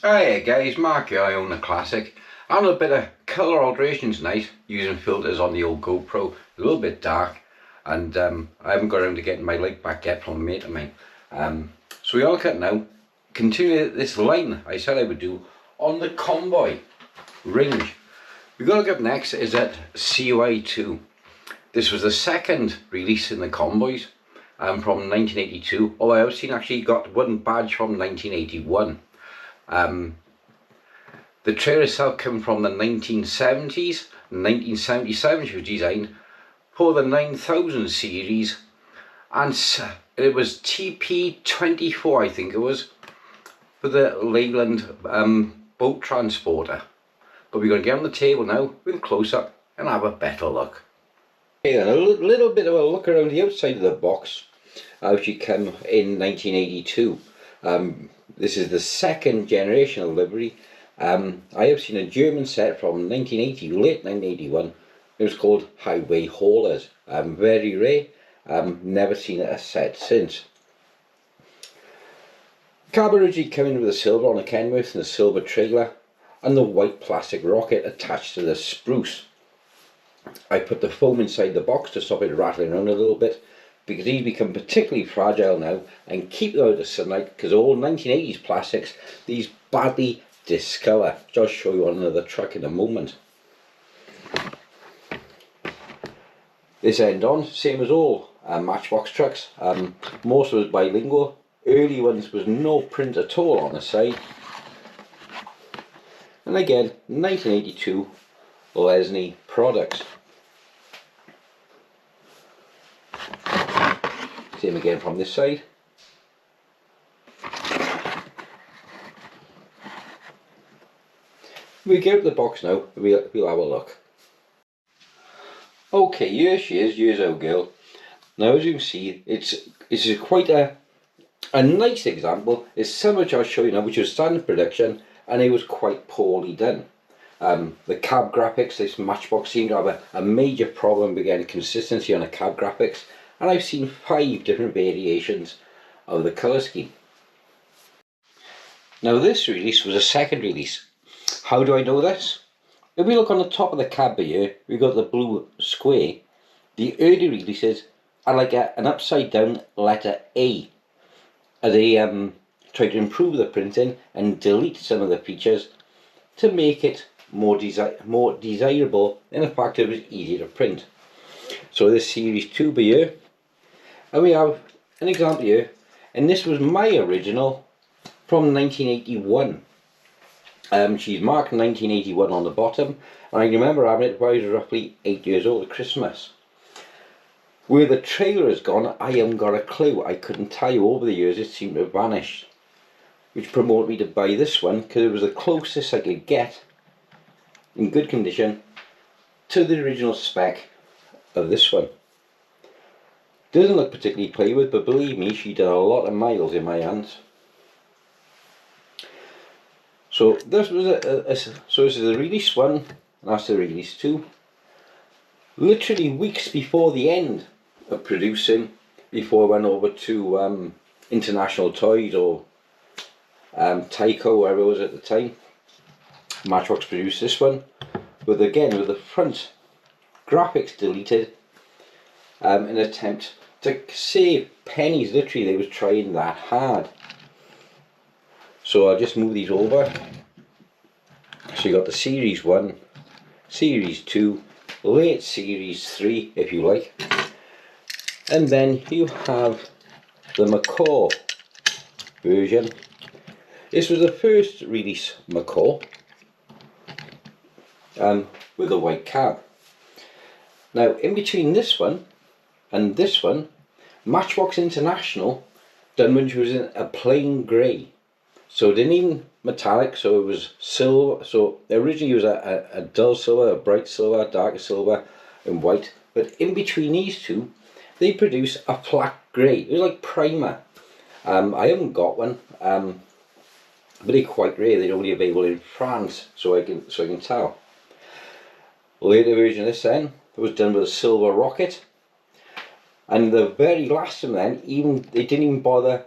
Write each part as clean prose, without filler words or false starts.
Hi guys, Mark here, I own the Classic. I'm a bit of colour alterations tonight using filters on the old GoPro. A little bit dark, and I haven't got around to getting my light back yet from a mate of mine. So we all cut now. Continue this line I said I would do on the Convoy range. We're going to look up next is at CY2. This was the second release in the Convoys from 1982. Although I've seen actually got one badge from 1981. The trailer itself came from the 1970s. In 1977 she was designed for the 9000 series, and it was TP24 I think it was, for the Leyland boat transporter. But we're going to get on the table now with a close-up and have a better look. Okay then, a little bit of a look around the outside of the box. How she came in 1982. This is the second generation of livery. I have seen a German set from 1980, late 1981. It was called Highway Haulers. Very rare. Never seen a set since. Cab originally came in with a silver on a Kenworth and a silver trailer, and the white plastic rocket attached to the spruce. I put the foam inside the box to stop it rattling around a little bit, because these become particularly fragile now and keep them out of sunlight, because all 1980s plastics, these badly discolour. I'll show you on another truck in a moment. This end on, same as all Matchbox trucks. Most of it was bilingual. Early ones was no print at all on the side. And again, 1982 Lesney products. Same again from this side. We get out the box now, we'll have a look. Okay, here she is, here's our girl. Now as you can see, it's quite a nice example. It's similar to I'll show you now, which was standard production, and it was quite poorly done. The cab graphics, this Matchbox seemed to have a major problem with getting consistency on the cab graphics, and I've seen 5 different variations of the colour scheme. Now this release was a second release. How do I know this? If we look on the top of the cab here, we've got the blue square. The early releases are like an upside down letter A. They try to improve the printing and delete some of the features to make it more desirable, and in fact it was easier to print. So this series 2 here, and we have an example here, and this was my original from 1981. She's marked 1981 on the bottom, and I remember having it when I was roughly 8 years old at Christmas. Where the trailer has gone, I haven't got a clue. I couldn't tell you. Over the years it seemed to have vanished, which promoted me to buy this one because it was the closest I could get in good condition to the original spec of this one. Doesn't look particularly played with, but believe me, she did a lot of miles in my hands. So this was so this is the release 1, and that's the release 2. Literally weeks before the end of producing, before I went over to International Toys or Tyco, wherever it was at the time, Matchbox produced this one, but again with the front graphics deleted in an attempt to save pennies. Literally they was trying that hard. So I'll just move these over. So you got the series 1, series 2, late series 3 if you like, and then you have the macaw version. This was the first release macaw with a white cab. Now in between this one and this one, Matchbox International done when she was in a plain grey. So it didn't even metallic, so it was silver. So originally it was a dull silver, a bright silver, darker silver and white. But in between these two, they produce a flat grey. It was like primer. I haven't got one, but they're quite rare. They're only available in France, so I can tell. Later version of this then was done with a silver rocket, and the very last of them then, they didn't even bother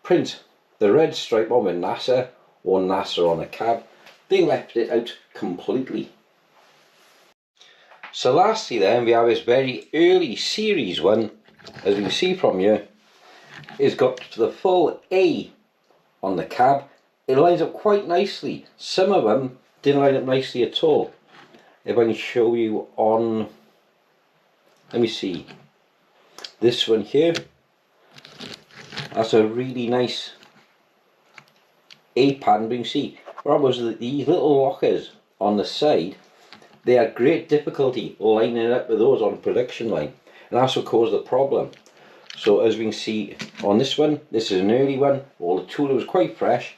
print the red stripe on with NASA or NASA on a cab. They left it out completely. So lastly then, we have this very early series one, as you can see from here. It's got the full A on the cab. It lines up quite nicely. Some of them didn't line up nicely at all. If I can show you on, let me see, this one here, that's a really nice A pattern. But you can see, these little lockers on the side, they had great difficulty lining up with those on production line, and that's what caused the problem. So as we can see on this one, this is an early one, all the tooling was quite fresh,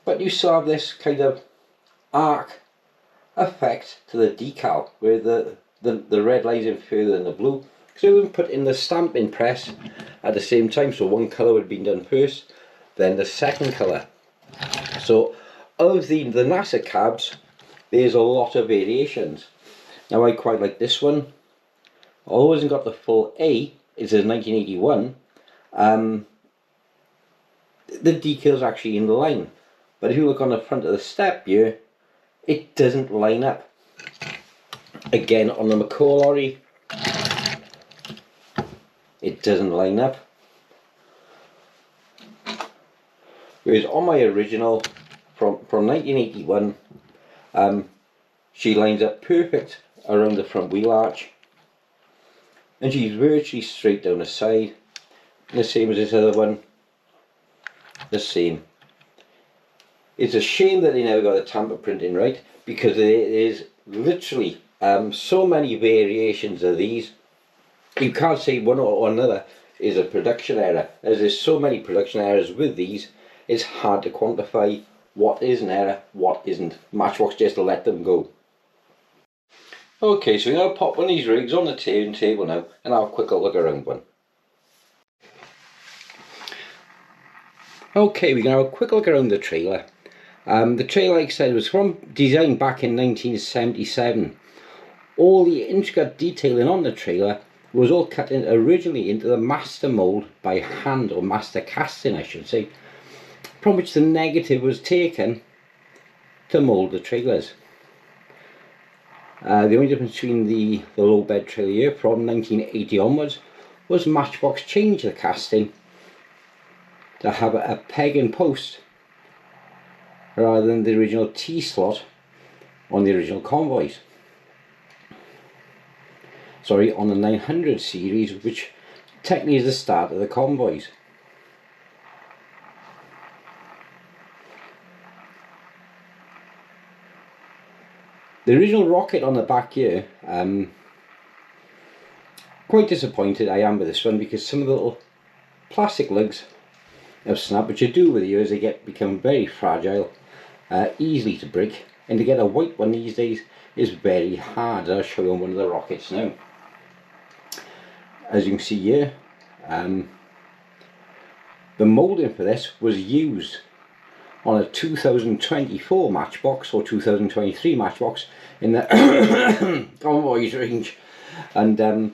but you still have this kind of arc effect to the decal, where the red lines in further than the blue, because we would put in the stamping press at the same time, so one colour would be done first, then the second colour. So of the NASA cabs, there's a lot of variations. Now I quite like this one. Although it hasn't got the full A, it's a 1981, the decal's actually in line. But if you look on the front of the step here, it doesn't line up. Again, on the McCall lorry, it doesn't line up. Whereas on my original from 1981, she lines up perfect around the front wheel arch, and she's virtually straight down the side. And the same as this other one, the same. It's a shame that they never got the tamper printing right, because there is literally so many variations of these. You can't say one or another is a production error, as there's so many production errors with these. It's hard to quantify what is an error, what isn't. Matchbox just to let them go. Okay, so we're going to pop one of these rigs on the turntable now and have a quick look around one. Okay, we're going to have a quick look around the trailer. The trailer, like I said, was designed back in 1977. All the intricate detailing on the trailer was all cut in originally into the master mould by hand, or master casting I should say, from which the negative was taken to mould the trailers. The only difference between the low bed trailer here from 1980 onwards was Matchbox changed the casting to have a peg and post rather than the original T-slot on the original Convoys. Sorry, on the 900 series, which technically is the start of the Convoys. The original rocket on the back here, quite disappointed I am with this one, because some of the little plastic lugs have snapped, which you do with the years. They become very fragile, easily to break, and to get a white one these days is very hard. I'll show you on one of the rockets now. As you can see here, the moulding for this was used on a 2024 Matchbox or 2023 Matchbox in the Convoys range, and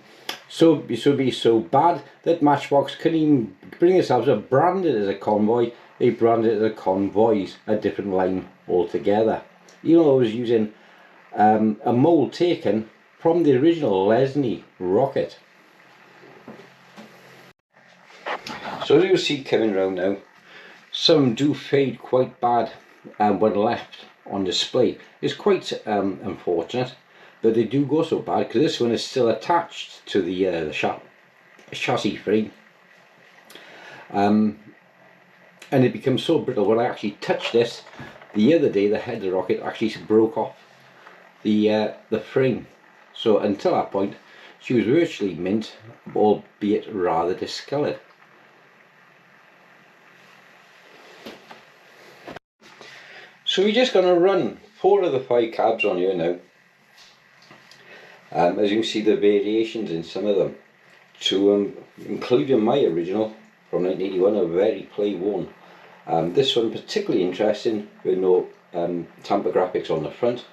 so it would be so bad that Matchbox couldn't even bring themselves to brand it as a Convoy. They branded it as a Convoys, a different line altogether, even though it was using a mould taken from the original Lesney rocket. So as you see coming round now, some do fade quite bad when left on display. It's quite unfortunate that they do go so bad, because this one is still attached to the chassis frame, and it becomes so brittle. When I actually touched this the other day, the head of the rocket actually broke off the frame. So until that point she was virtually mint, albeit rather discoloured. So we're just going to run 4 of the 5 cabs on here now. As you can see, the variations in some of them, including my original from 1981, are very play worn. This one particularly interesting, with no tamper graphics on the front.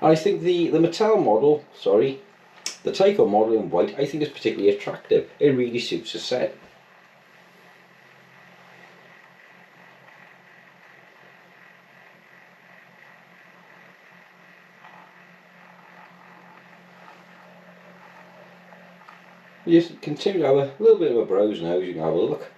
I think the Mattel model, the Tyco model in white, I think is particularly attractive. It really suits the set. We just continue to have a little bit of a browse now, as you can have a look.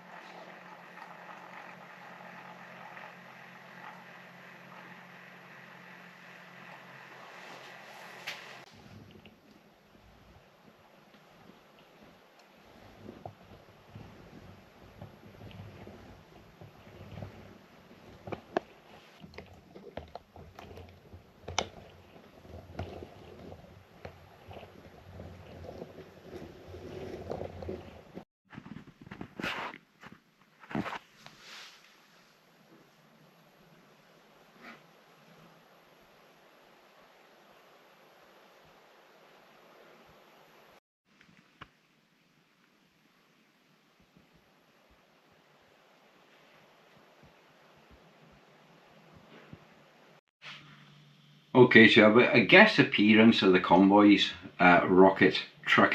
Okay, so I have a guest appearance of the Convoy's rocket truck.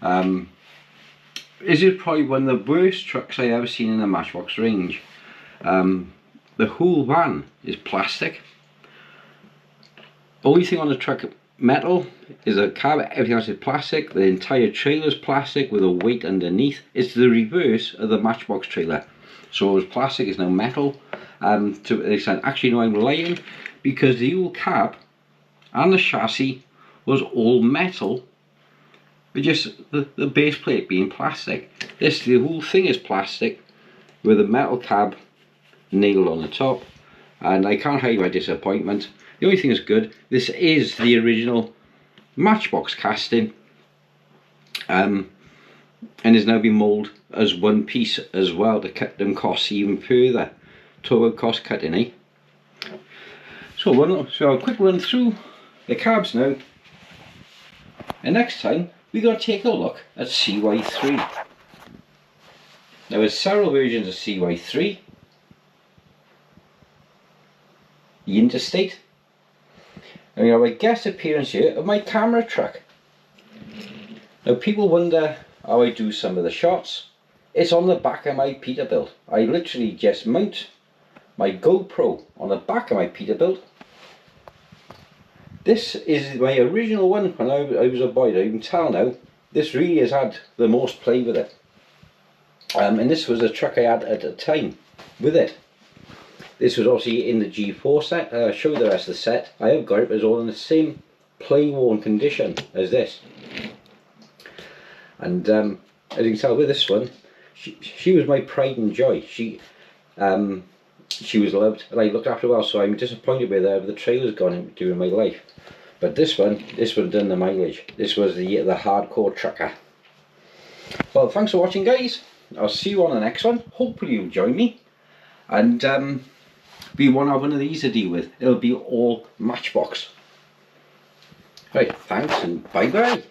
This is probably one of the worst trucks I've ever seen in the Matchbox range. The whole van is plastic. Only thing on the truck metal is a cab, everything else is plastic. The entire trailer is plastic with a weight underneath. It's the reverse of the Matchbox trailer. So it was plastic, is now metal. To an extent, actually no, I'm lying, because the whole cab and the chassis was all metal, with just the base plate being plastic. The whole thing is plastic with a metal cab nailed on the top, and I can't hide my disappointment. The only thing that's good, this is the original Matchbox casting, and has now been moulded as one piece as well to cut them costs even further. Talk about cost cutting, eh? So a quick run through the cabs now, and next time we're going to take a look at CY3. Now there's several versions of CY3. The Interstate, and we have a guest appearance here of my camera truck. Now people wonder how I do some of the shots. It's on the back of my Peterbilt. I literally just mount my GoPro on the back of my Peterbilt. This is my original one when I was a boy. I can tell now, this really has had the most play with it. And this was a truck I had at the time with it. This was obviously in the G4 set. I'll show you the rest of the set. I have got it, but it's all in the same play worn condition as this. And as you can tell with this one, she was my pride and joy. She was loved and I looked after her well, so I'm disappointed with the trailer's gone during my life. But this one done the mileage. This was the hardcore trucker. Well, thanks for watching, guys. I'll see you on the next one. Hopefully you'll join me, and we won't have one of these to deal with. It'll be all Matchbox. Right, thanks and bye bye.